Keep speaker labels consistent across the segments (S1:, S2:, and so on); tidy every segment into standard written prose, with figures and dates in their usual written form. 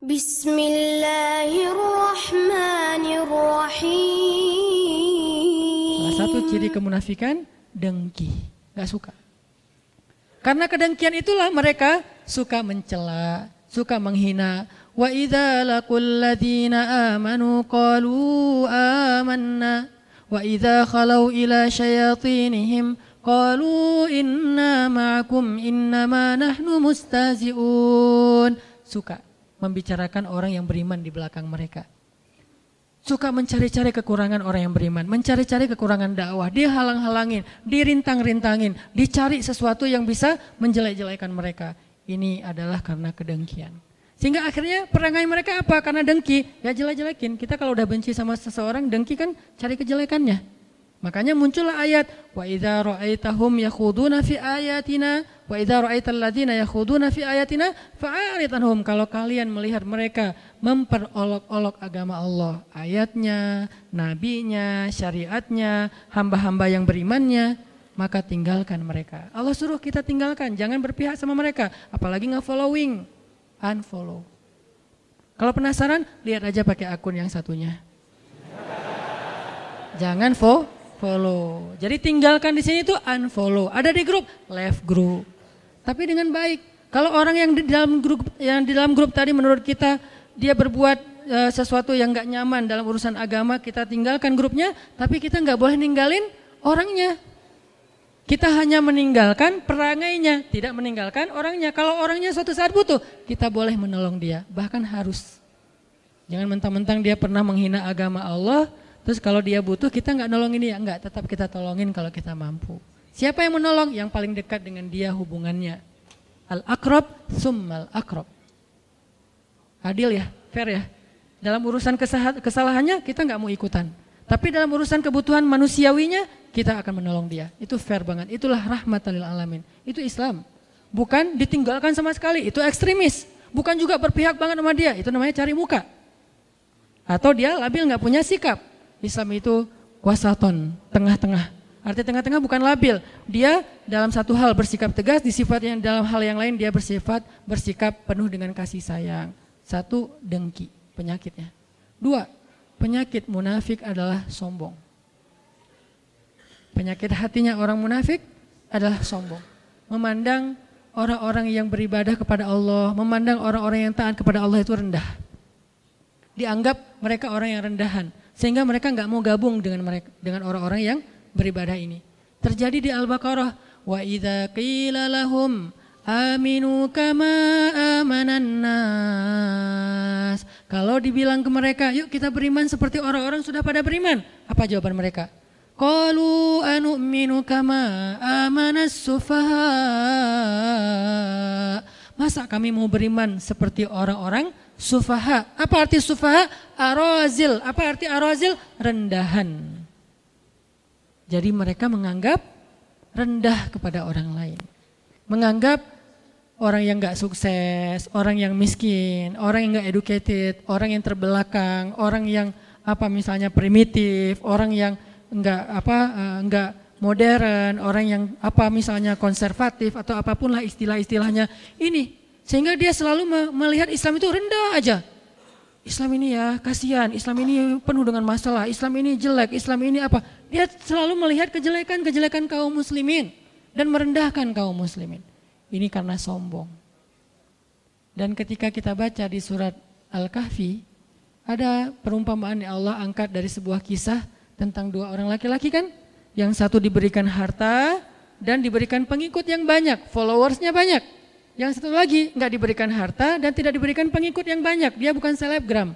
S1: Bismillahirrahmanirrahim.
S2: Salah satu ciri kemunafikan dengki, gak suka. Karena kedengkian itulah mereka suka mencela, suka menghina. Wa idza laqul ladzina amanu qalu amanna wa idza khalau ila syayatinihim qalu inna ma'akum innama nahnu mustahzi'un. Suka membicarakan orang yang beriman di belakang mereka. Suka mencari-cari kekurangan orang yang beriman, mencari-cari kekurangan dakwah, dihalang-halangin, dirintang-rintangin, dicari sesuatu yang bisa menjelek-jelekan mereka. Ini adalah karena kedengkian. Sehingga akhirnya perangai mereka apa? Karena dengki, ya jelek-jelekin. Kita kalau udah benci sama seseorang, dengki kan cari kejelekannya. Makanya muncullah ayat wa idza ra'aitahum yakhuduna fi ayatina wa idza ra'aital ladzina yakhuduna fi ayatina fa'arid anhum. Kalau kalian melihat mereka memperolok-olok agama Allah, ayatnya, nabinya, syariatnya, hamba-hamba yang berimannya, maka tinggalkan mereka. Allah suruh kita tinggalkan, jangan berpihak sama mereka, apalagi nge-following, unfollow. Kalau penasaran, lihat aja pakai akun yang satunya. Jangan follow. Jadi tinggalkan di sini itu unfollow. Ada di grup, left group. Tapi dengan baik. Kalau orang yang di dalam grup tadi menurut kita dia berbuat sesuatu yang nggak nyaman dalam urusan agama, kita tinggalkan grupnya. Tapi kita nggak boleh ninggalin orangnya. Kita hanya meninggalkan perangainya, tidak meninggalkan orangnya. Kalau orangnya suatu saat butuh, kita boleh menolong dia. Bahkan harus. Jangan mentang-mentang dia pernah menghina agama Allah. Terus kalau dia butuh kita nggak nolongin dia, enggak, tetap kita tolongin kalau kita mampu. Siapa yang menolong? Yang paling dekat dengan dia hubungannya. Al-aqrab summal aqrab. Adil ya, fair ya. Dalam urusan kesalahannya kita nggak mau ikutan. Tapi dalam urusan kebutuhan manusiawinya kita akan menolong dia. Itu fair banget. Itulah rahmatan lil alamin. Itu Islam. Bukan ditinggalkan sama sekali, itu ekstremis. Bukan juga berpihak banget sama dia, itu namanya cari muka. Atau dia labil nggak punya sikap. Islam itu wasaton, tengah-tengah. Arti tengah-tengah bukan labil. Dia dalam satu hal bersikap tegas, di sifatnya dalam hal yang lain dia bersikap penuh dengan kasih sayang. Satu, dengki, penyakitnya. Dua, penyakit munafik adalah sombong. Penyakit hatinya orang munafik adalah sombong. Memandang orang-orang yang beribadah kepada Allah, memandang orang-orang yang taat kepada Allah itu rendah. Dianggap mereka orang yang rendahan. Sehingga mereka nggak mau gabung dengan orang-orang yang beribadah ini. Terjadi di Al-Baqarah, wa idza qila lahum aminu kama amanan nas. Kalau dibilang ke mereka, yuk kita beriman seperti orang-orang sudah pada beriman. Apa jawaban mereka? Qalu anu'minu kama amanas sufaha. Masa kami mau beriman seperti orang-orang sufaha? Apa arti sufaha? Arazil. Apa arti arazil? Rendahan. Jadi mereka menganggap rendah kepada orang lain. Menganggap orang yang gak sukses, orang yang miskin, orang yang gak educated, orang yang terbelakang, orang yang misalnya primitif, orang yang enggak modern, orang yang misalnya konservatif atau apapun lah istilah-istilahnya ini. Sehingga dia selalu melihat Islam itu rendah aja. Islam ini ya kasihan, Islam ini penuh dengan masalah, Islam ini jelek, Islam ini apa. Dia selalu melihat kejelekan-kejelekan kaum muslimin dan merendahkan kaum muslimin. Ini karena sombong. Dan ketika kita baca di surat Al-Kahfi, ada perumpamaan yang Allah angkat dari sebuah kisah tentang dua orang laki-laki kan. Yang satu diberikan harta dan diberikan pengikut yang banyak, followersnya banyak. Yang satu lagi nggak diberikan harta dan tidak diberikan pengikut yang banyak. Dia bukan selebgram.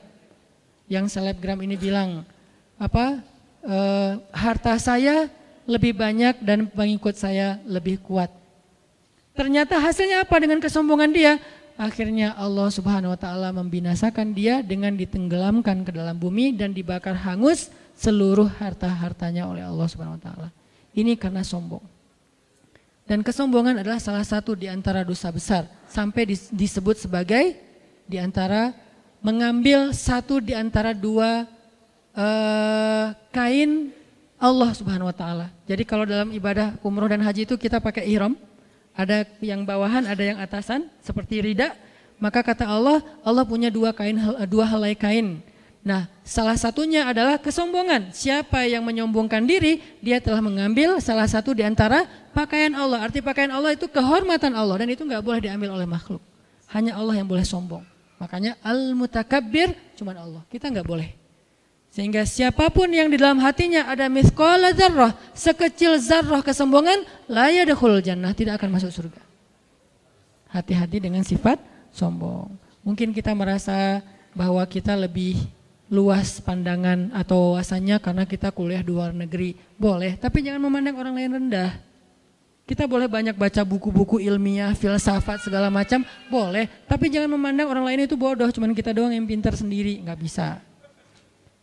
S2: Yang selebgram ini bilang harta saya lebih banyak dan pengikut saya lebih kuat. Ternyata hasilnya apa dengan kesombongan dia? Akhirnya Allah Subhanahu wa taala membinasakan dia dengan ditenggelamkan ke dalam bumi dan dibakar hangus seluruh harta-hartanya oleh Allah Subhanahu wa taala. Ini karena sombong. Dan kesombongan adalah salah satu di antara dosa besar. Sampai disebut sebagai di antara mengambil satu di antara dua kain Allah Subhanahu wa taala. Jadi kalau dalam ibadah umroh dan haji itu kita pakai ihram. Ada yang bawahan, ada yang atasan seperti rida. Maka kata Allah, Allah punya dua helai kain. Nah, salah satunya adalah kesombongan. Siapa yang menyombongkan diri, dia telah mengambil salah satu di antara pakaian Allah. Arti pakaian Allah itu kehormatan Allah dan itu nggak boleh diambil oleh makhluk. Hanya Allah yang boleh sombong. Makanya al-mutakabbir cuma Allah. Kita nggak boleh. Sehingga siapapun yang di dalam hatinya ada mithqala dzarrah, sekecil zarrah kesombongan, la yadkhulul jannah, tidak akan masuk surga. Hati-hati dengan sifat sombong. Mungkin kita merasa bahwa kita lebih luas pandangan atau wawasannya karena kita kuliah di luar negeri. Boleh, tapi jangan memandang orang lain rendah. Kita boleh banyak baca buku-buku ilmiah, filsafat segala macam, boleh. Tapi jangan memandang orang lain itu bodoh, cuman kita doang yang pintar sendiri, nggak bisa.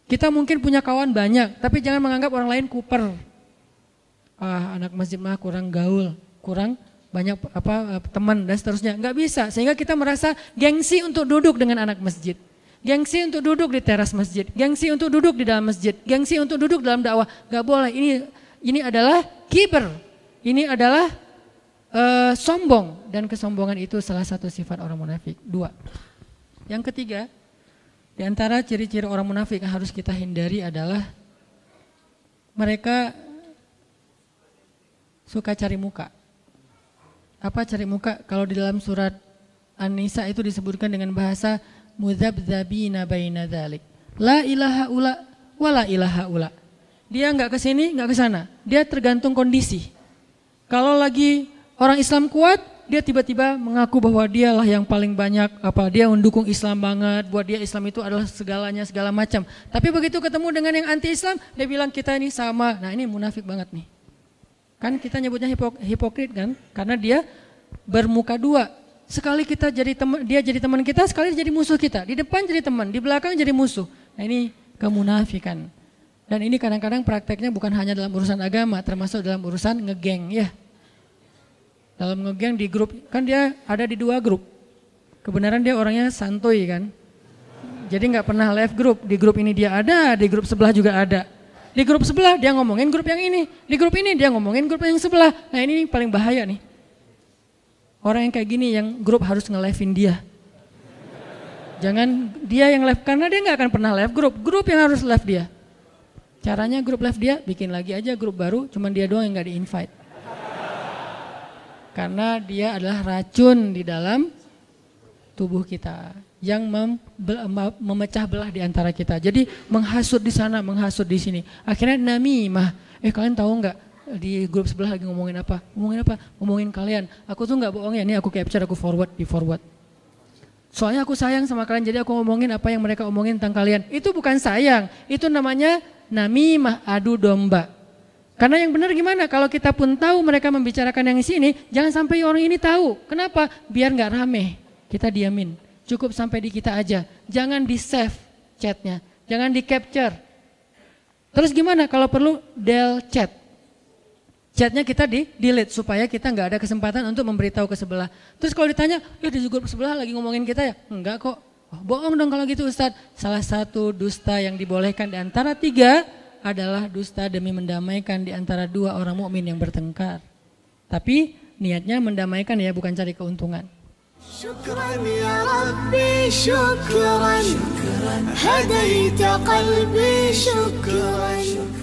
S2: Kita mungkin punya kawan banyak, tapi jangan menganggap orang lain kuper. Anak masjid mah kurang gaul, kurang banyak teman dan seterusnya. Nggak bisa, sehingga kita merasa gengsi untuk duduk dengan anak masjid. Gengsi untuk duduk di teras masjid, gengsi untuk duduk di dalam masjid, gengsi untuk duduk dalam dakwah. Gak boleh, ini adalah kiber, ini adalah sombong. Dan kesombongan itu salah satu sifat orang munafik. 2. Yang ketiga, di antara ciri-ciri orang munafik yang harus kita hindari adalah mereka suka cari muka. Apa cari muka? Kalau di dalam surat An-Nisa itu disebutkan dengan bahasa mudzabdzabina baina dzalik. La ilaha ula wa la ilaha ula. Dia enggak ke sini, enggak ke sana. Dia tergantung kondisi. Kalau lagi orang Islam kuat, dia tiba-tiba mengaku bahwa dialah yang paling banyak dia mendukung Islam banget, buat dia Islam itu adalah segalanya, segala macam. Tapi begitu ketemu dengan yang anti-Islam, dia bilang kita ini sama. Nah, ini munafik banget nih. Kan kita nyebutnya hipokrit kan? Karena dia bermuka dua. Sekali kita dia jadi teman kita, sekali jadi musuh kita. Di depan jadi teman, di belakang jadi musuh. Nah, ini kemunafikan. Dan ini kadang-kadang prakteknya bukan hanya dalam urusan agama, termasuk dalam urusan ngegeng ya. Dalam ngegeng di grup, kan dia ada di 2 grup. Kebenaran dia orangnya santuy kan. Jadi nggak pernah left group. Di grup ini dia ada, di grup sebelah juga ada. Di grup sebelah dia ngomongin grup yang ini, di grup ini dia ngomongin grup yang sebelah. Nah, ini paling bahaya nih. Orang yang kayak gini yang grup harus nge-live-in dia. Jangan dia yang live, karena dia nggak akan pernah live grup yang harus live dia. Caranya grup live dia, bikin lagi aja grup baru, cuman dia doang yang nggak di-invite. Karena dia adalah racun di dalam tubuh kita yang memecah belah di antara kita. Jadi menghasut di sana, menghasut di sini. Akhirnya namimah. Kalian tahu nggak? Di grup sebelah lagi ngomongin apa? Ngomongin kalian. Aku tuh nggak bohong ya, ini aku capture, aku forward. Soalnya aku sayang sama kalian, jadi aku ngomongin apa yang mereka omongin tentang kalian. Itu bukan sayang, itu namanya namimah, adu domba. Karena yang benar gimana? Kalau kita pun tahu mereka membicarakan yang sini, jangan sampai orang ini tahu. Kenapa? Biar nggak rame. Kita diamin. Cukup sampai di kita aja. Jangan di save chatnya, jangan di capture. Terus gimana? Kalau perlu del chat. Chatnya kita di-delete supaya kita nggak ada kesempatan untuk memberitahu ke sebelah. Terus kalau ditanya, di grup sebelah lagi ngomongin kita ya? Enggak kok. Bohong dong kalau gitu Ustadz. Salah satu dusta yang dibolehkan di antara 3 adalah dusta demi mendamaikan di antara 2 orang mukmin yang bertengkar. Tapi niatnya mendamaikan ya, bukan cari keuntungan. Syukran ya Rabbi, syukran. Hadaita qalbi, syukran.